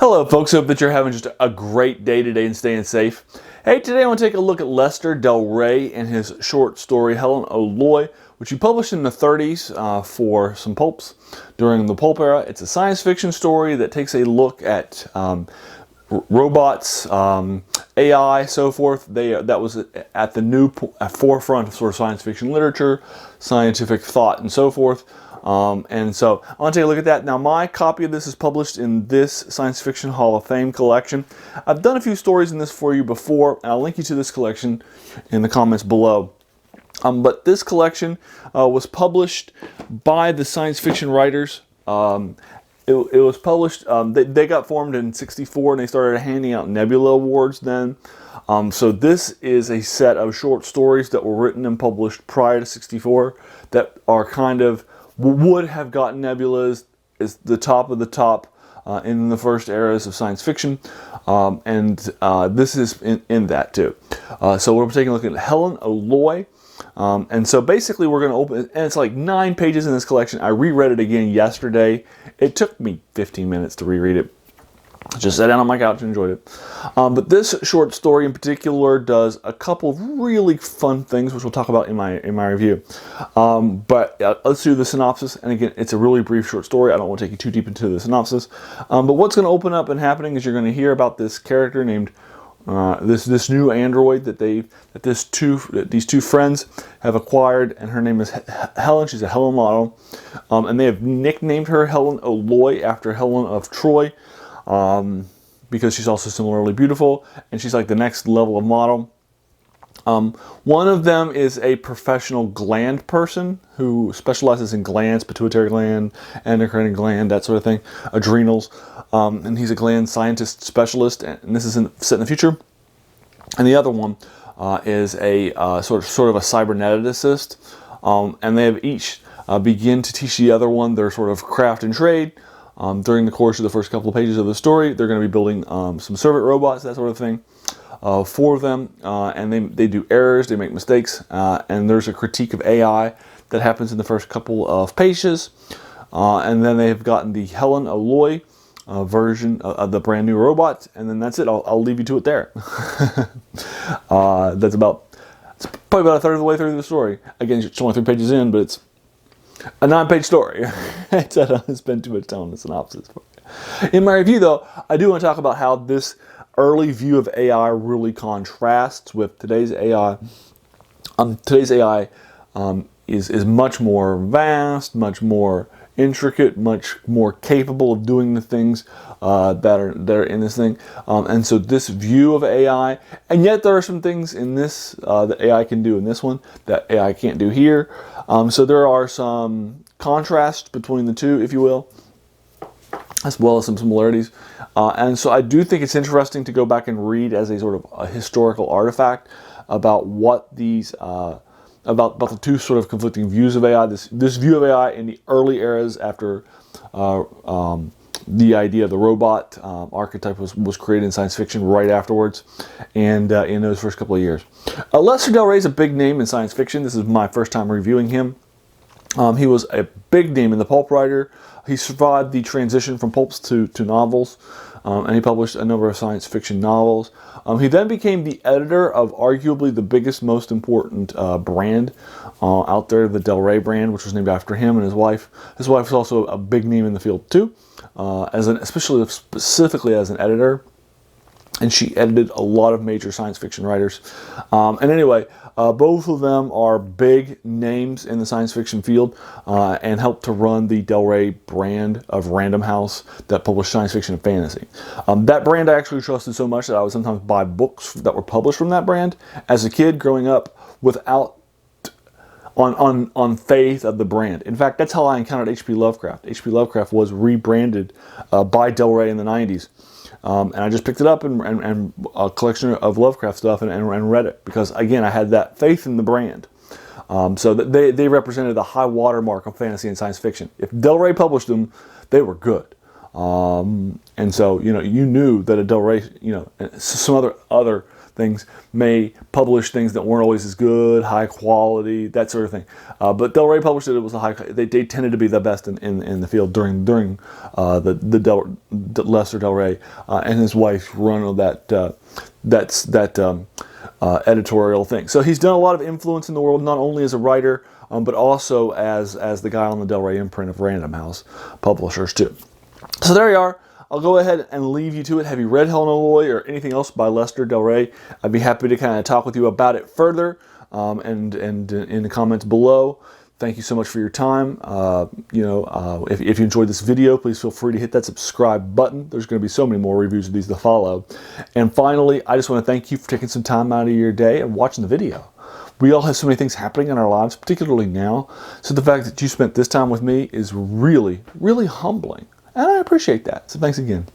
Hello folks, hope that you're having just a great day today and staying safe. Hey, today I want to take a look at Lester Del Rey and his short story Helen O'Loy, which he published in the 30s for some pulps during the pulp era. It's a science fiction story that takes a look at robots, AI, so forth. That was at the new forefront of sort of science fiction literature, scientific thought, and so forth. And so I want to take a look at that. Now, my copy of this is published in this Science Fiction Hall of Fame collection. I've done a few stories in this for you before, and I'll link you to this collection in the comments below. But this collection was published by the science fiction writers. It was published, they got formed in '64 and they started handing out Nebula Awards then. So this is a set of short stories that were written and published prior to '64 that are kind of, would have gotten Nebulas is the top of the top in the first eras of science fiction. And this is in that too. So we're taking a look at Helen O'Loy. And so basically we're going to open, and it's like 9 pages in this collection. I reread it again yesterday. It took me 15 minutes to reread it. Just sat down on my couch and enjoyed it. But this short story in particular does a couple of really fun things, which we'll talk about in my review. But let's do the synopsis. And again, it's a really brief short story. I don't want to take you too deep into the synopsis. But what's going to open up and happening is you're going to hear about this character named this new android that these two friends have acquired, and her name is Helen. She's a Helen model, and they have nicknamed her Helen O'Loy after Helen of Troy. Because she's also similarly beautiful, and she's like the next level of model. One of them is a professional gland person who specializes in glands, pituitary gland, endocrine gland, that sort of thing, adrenals, and he's a gland scientist specialist, and this is set in the future. And the other one is a sort of a cyberneticist, and they have each begin to teach the other one their sort of craft and trade. During the course of the first couple of pages of the story, they're going to be building some servant robots, that sort of thing, for them. And they do errors, they make mistakes, and there's a critique of AI that happens in the first couple of pages. And then they've gotten the Helen O'Loy version of the brand new robot, and then that's it. I'll leave you to it there. It's probably about a third of the way through the story. Again, it's only 3 pages in, but it's a 9-page story. I don't spend too much time on the synopsis. In my review, though, I do want to talk about how this early view of AI really contrasts with today's AI. Today's AI is much more vast, much more intricate, much more capable of doing the things that are in this thing. And so this view of AI, and yet there are some things in this that AI can do in this one that AI can't do here. So there are some contrasts between the two, if you will, as well as some similarities. And so I do think it's interesting to go back and read as a sort of a historical artifact about what these about the two sort of conflicting views of AI. This view of AI in the early eras after the idea of the robot archetype was created in science fiction right afterwards, and in those first couple of years. Lester Del Rey is a big name in science fiction. This is my first time reviewing him. He was a big name in the pulp writer. He survived the transition from pulps to novels, and he published a number of science fiction novels. He then became the editor of arguably the biggest, most important brand out there, the Del Rey brand, which was named after him and his wife. His wife was also a big name in the field too, specifically as an editor. And she edited a lot of major science fiction writers. And anyway, both of them are big names in the science fiction field and helped to run the Del Rey brand of Random House that published science fiction and fantasy. That brand I actually trusted so much that I would sometimes buy books that were published from that brand as a kid growing up without on faith of the brand. In fact, that's how I encountered H.P. Lovecraft. H.P. Lovecraft was rebranded by Del Rey in the 90s. And I just picked it up and a collection of Lovecraft stuff and read it because, again, I had that faith in the brand. So that they represented the high watermark of fantasy and science fiction. If Del Rey published them, they were good. And so, you knew that a Del Rey, some other things may publish things that weren't always as good, high quality, that sort of thing. But Del Rey published it. It was they tended to be the best in the field during the Lester Del Rey and his wife run on that editorial thing. So he's done a lot of influence in the world, not only as a writer, but also as the guy on the Del Rey imprint of Random House Publishers too. So there you are. I'll go ahead and leave you to it. Have you read Helen O'Loy or anything else by Lester Del Rey? I'd be happy to kind of talk with you about it further and in the comments below. Thank you so much for your time. If you enjoyed this video, please feel free to hit that subscribe button. There's going to be so many more reviews of these to follow. And finally, I just want to thank you for taking some time out of your day and watching the video. We all have so many things happening in our lives, particularly now. So the fact that you spent this time with me is really, really humbling. And I appreciate that. So thanks again.